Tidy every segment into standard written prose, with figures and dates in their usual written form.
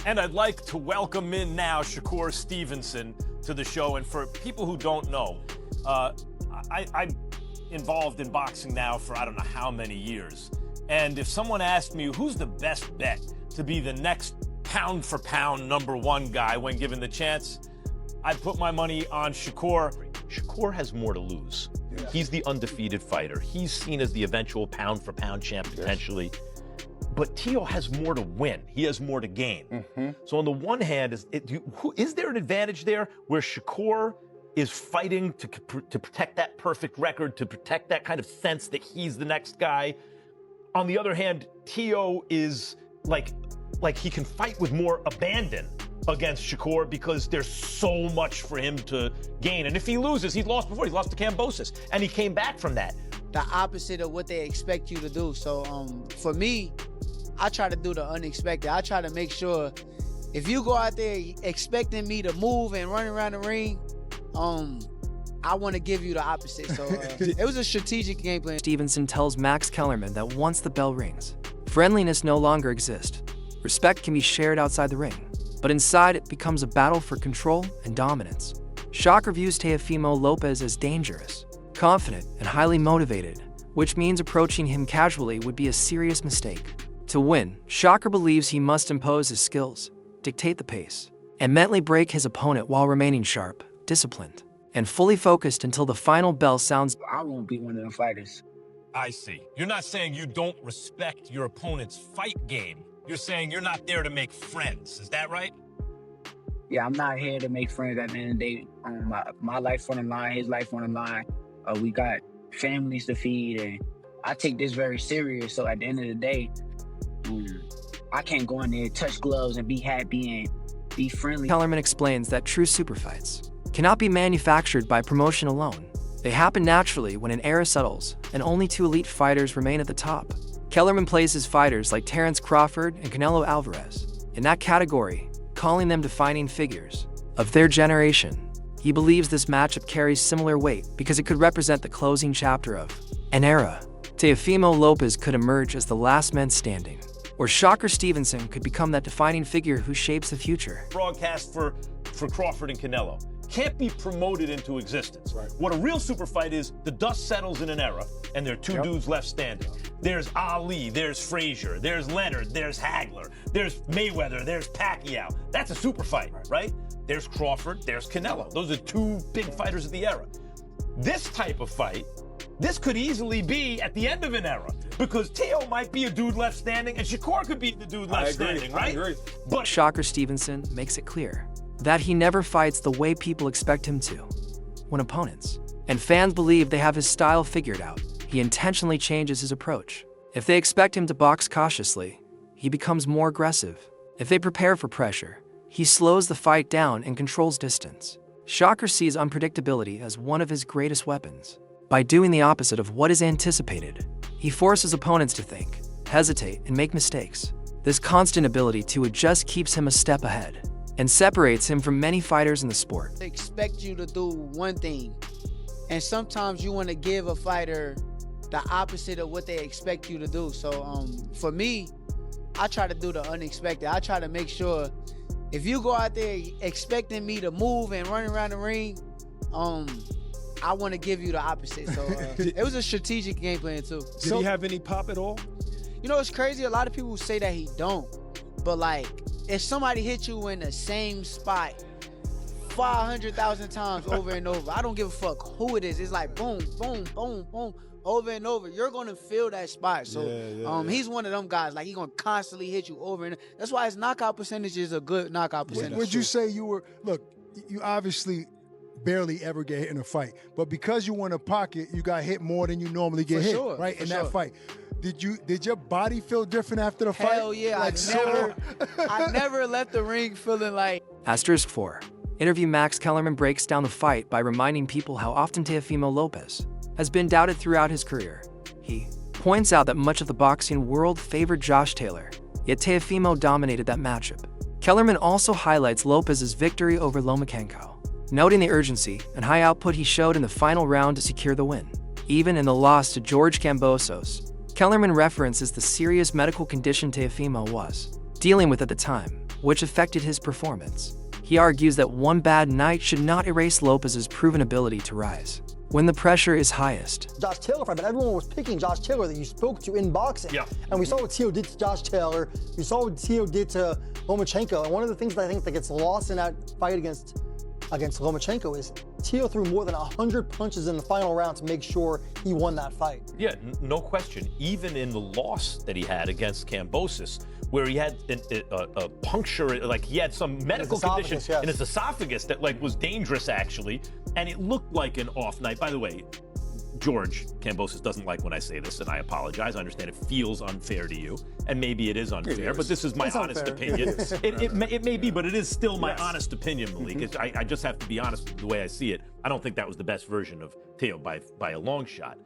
And I'd like to welcome in now Shakur Stevenson to the show. And for people who don't know, I'm involved in boxing now for I don't know how many years. And if someone asked me who's the best bet to be the next pound for pound #1 guy when given the chance, I'd put my money on Shakur. Shakur has more to lose. Yeah. He's the undefeated fighter. He's seen as the eventual pound for pound champ potentially. Yes. But Teo has more to win. He has more to gain. So on the one hand, is there an advantage there where Shakur is fighting to protect that perfect record, to protect that kind of sense that he's the next guy? On the other hand, Teo is like he can fight with more abandon against Shakur because there's so much for him to gain. And if he loses, he's lost before. He lost to Kambosos, and he came back from that. The opposite of what they expect you to do. So for me, I try to do the unexpected. I try to make sure if you go out there expecting me to move and run around the ring, I want to give you the opposite. So it was a strategic game plan. Stevenson tells Max Kellerman that once the bell rings, friendliness no longer exists. Respect can be shared outside the ring, but inside it becomes a battle for control and dominance. Shakur views Teofimo Lopez as dangerous, confident, and highly motivated, which means approaching him casually would be a serious mistake. To win, Shakur believes he must impose his skills, dictate the pace, and mentally break his opponent while remaining sharp, disciplined, and fully focused until the final bell sounds. I won't be one of them fighters. I see. You're not saying you don't respect your opponent's fight game. You're saying you're not there to make friends. Is that right? Yeah, I'm not here to make friends at the end of the day. My life's on the line, his life on the line. We got families to feed, and I take this very serious. So at the end of the day, I can't go in there, touch gloves, and be happy and be friendly. Kellerman explains that true super fights cannot be manufactured by promotion alone. They happen naturally when an era settles and only 2 elite fighters remain at the top. Kellerman places fighters like Terence Crawford and Canelo Alvarez in that category, calling them defining figures of their generation. He believes this matchup carries similar weight because it could represent the closing chapter of an era. Teofimo Lopez could emerge as the last man standing, or Shakur Stevenson could become that defining figure who shapes the future. Broadcast for Crawford and Canelo can't be promoted into existence. Right. What a real super fight is, the dust settles in an era, and there are 2 dudes left standing. There's Ali, there's Frazier, there's Leonard, there's Hagler, there's Mayweather, there's Pacquiao. That's a super fight, right? There's Crawford, there's Canelo. Those are 2 big fighters of the era. This type of fight, this could easily be at the end of an era, because Teo might be a dude left standing and Shakur could be the dude left standing, right? I agree. But Shakur Stevenson makes it clear that he never fights the way people expect him to when opponents and fans believe they have his style figured out. He intentionally changes his approach. If they expect him to box cautiously, he becomes more aggressive. If they prepare for pressure, he slows the fight down and controls distance. Shakur sees unpredictability as one of his greatest weapons. By doing the opposite of what is anticipated, he forces opponents to think, hesitate, and make mistakes. This constant ability to adjust keeps him a step ahead and separates him from many fighters in the sport. They expect you to do one thing, and sometimes you want to give a fighter the opposite of what they expect you to do. So for me, I try to do the unexpected. I try to make sure if you go out there expecting me to move and run around the ring, I want to give you the opposite. So it was a strategic game plan too. Did he have any pop at all? You know, it's crazy. A lot of people say that he don't, but like, if somebody hit you in the same spot 500,000 times over and over, I don't give a fuck who it is. It's like boom, boom, boom, boom, over and over. You're gonna feel that spot. So he's one of them guys. Like, he's gonna constantly hit you over and over. That's why his knockout percentage is a good knockout percentage. Would you say you were? Look, you obviously barely ever get hit in a fight, but because you were in a pocket, you got hit more than you normally get hit, right? In that fight. Did your body feel different after the fight? Hell yeah, like I never left the ring feeling like. Asterisk 4. Interview Max Kellerman breaks down the fight by reminding people how often Teofimo Lopez has been doubted throughout his career. He points out that much of the boxing world favored Josh Taylor, yet Teofimo dominated that matchup. Kellerman also highlights Lopez's victory over Lomachenko, noting the urgency and high output he showed in the final round to secure the win. Even in the loss to George Kambosos, Kellerman references the serious medical condition Teofimo was dealing with at the time. which affected his performance. He argues that one bad night should not erase Lopez's proven ability to rise when the pressure is highest. Josh Taylor fight, but everyone was picking Josh Taylor that you spoke to in boxing. Yeah. And we saw what Teo did to Josh Taylor. We saw what Teo did to Lomachenko. And one of the things that I think that gets lost in that fight against Lomachenko is Teo threw more than 100 punches in the final round to make sure he won that fight. Yeah, no question. Even in the loss that he had against Kambosos, where he had a puncture, like he had some medical condition in his esophagus that like was dangerous actually, and it looked like an off night. By the way, George Kambosos doesn't like when I say this, and I apologize. I understand it feels unfair to you, and maybe it is unfair, but this is my honest opinion. It may be, but it is still my honest opinion, Malik. I just have to be honest with the way I see it. I don't think that was the best version of Teo by a long shot.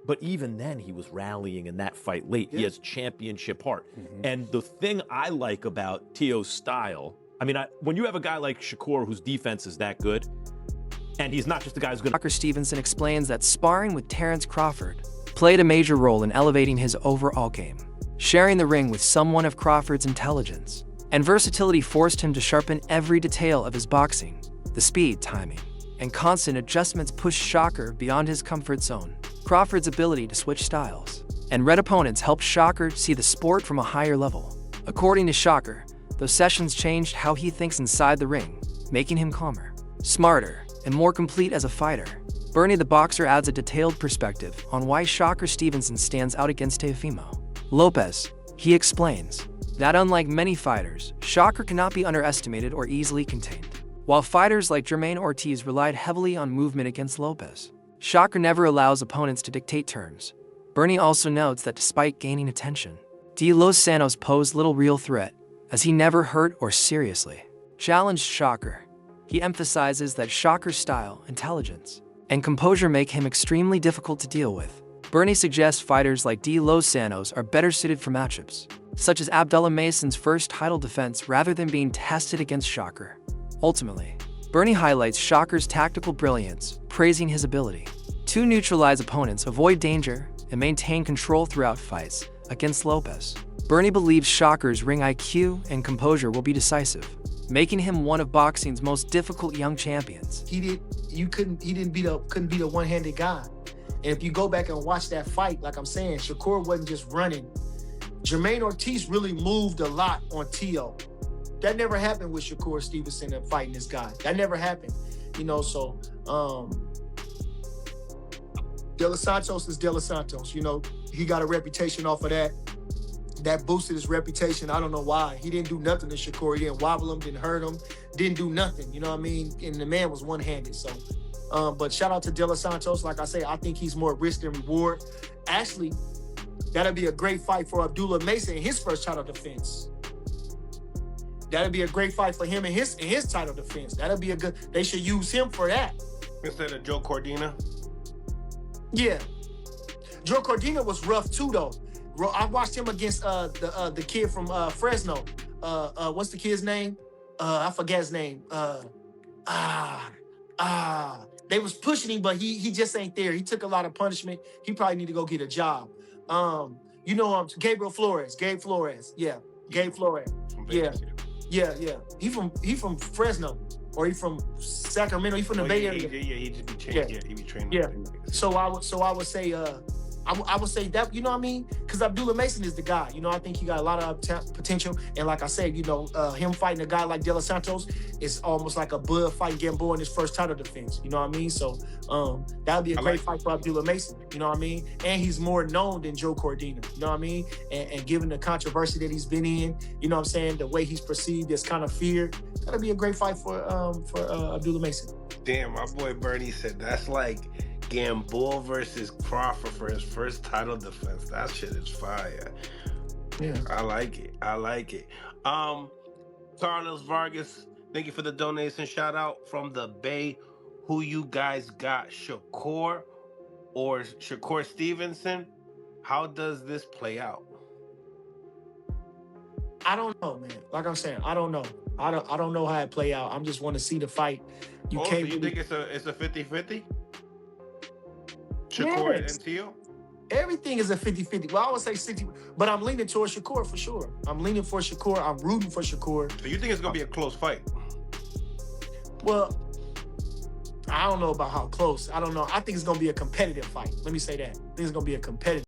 But even then, he was rallying in that fight late. He has championship heart. And the thing I like about Teo's style, I mean, when you have a guy like Shakur whose defense is that good, and he's not just a guy who's going to... Shakur Stevenson explains that sparring with Terrence Crawford played a major role in elevating his overall game. Sharing the ring with someone of Crawford's intelligence and versatility forced him to sharpen every detail of his boxing. The speed, timing, and constant adjustments pushed Shakur beyond his comfort zone. Crawford's ability to switch styles and read opponents helped Shakur see the sport from a higher level. According to Shakur, those sessions changed how he thinks inside the ring, making him calmer, smarter, and more complete as a fighter. Bernie the boxer adds a detailed perspective on why Shakur Stevenson stands out against Teofimo Lopez. He explains that unlike many fighters, Shakur cannot be underestimated or easily contained. While fighters like Jermaine Ortiz relied heavily on movement against Lopez, Shakur never allows opponents to dictate turns. Bernie also notes that despite gaining attention, De Los Santos posed little real threat, as he never hurt or seriously challenged Shakur. He emphasizes that Shakur's style, intelligence, and composure make him extremely difficult to deal with. Bernie suggests fighters like De Los Santos are better suited for matchups, such as Abdullah Mason's first title defense rather than being tested against Shakur. Ultimately, Bernie highlights Shakur's tactical brilliance, praising his ability to neutralize opponents, avoid danger, and maintain control throughout fights against Lopez. Bernie believes Shakur's ring IQ and composure will be decisive, making him one of boxing's most difficult young champions. Couldn't beat a one-handed guy. And if you go back and watch that fight, like I'm saying, Shakur wasn't just running. Jermaine Ortiz really moved a lot on Teo. That never happened with Shakur Stevenson and fighting this guy. That never happened. So De Los Santos is De Los Santos. He got a reputation off of that. That boosted his reputation. I don't know why. He didn't do nothing to Shakur. He didn't wobble him, didn't hurt him, didn't do nothing. You know what I mean? And the man was one-handed. So, but shout out to De Los Santos. Like I say, I think he's more risk than reward. Actually, that'll be a great fight for Abdullah Mason in his first title defense. That'll be a great fight for him in his title defense. That'll be a good. They should use him for that instead of Joe Cordina. Yeah, Joe Cordina was rough too, though. I watched him against the kid from Fresno. What's the kid's name? I forget his name. They was pushing him, but he just ain't there. He took a lot of punishment. He probably need to go get a job. Gabriel Flores. Gabe Flores. Yeah, Gabe Flores. Yeah. He from Fresno, or he from Sacramento. He from the Bay Area. He just be training. Yeah, he be training. Yeah. So I would say I would say that, you know what I mean? Because Abdullah Mason is the guy. I think he got a lot of potential. And like I said, him fighting a guy like De Los Santos is almost like a Bud fighting Gamboa in his first title defense. You know what I mean? So that would be a great fight for Abdullah Mason. You know what I mean? And he's more known than Joe Cordina. You know what I mean? And given the controversy that he's been in, you know what I'm saying? The way he's perceived as kind of feared, that'll be a great fight for Abdullah Mason. Damn, my boy Bernie said that's like Gamboa versus Crawford for his first title defense. That shit is fire. Yeah, I like it. Carlos Vargas, thank you for the donation. Shout out from the Bay. Who you guys got, Shakur or Shakur Stevenson? How does this play out? I don't know, man. Like I'm saying, I don't know. I don't know how it play out. I'm just want to see the fight. You think it's a 50-50? Shakur and Teo? Everything is a 50-50. Well, I would say 60, but I'm leaning towards Shakur for sure. I'm leaning for Shakur. I'm rooting for Shakur. So you think it's gonna be a close fight? Well, I don't know about how close. I don't know. I think it's gonna be a competitive fight. Let me say that. I think it's gonna be a competitive.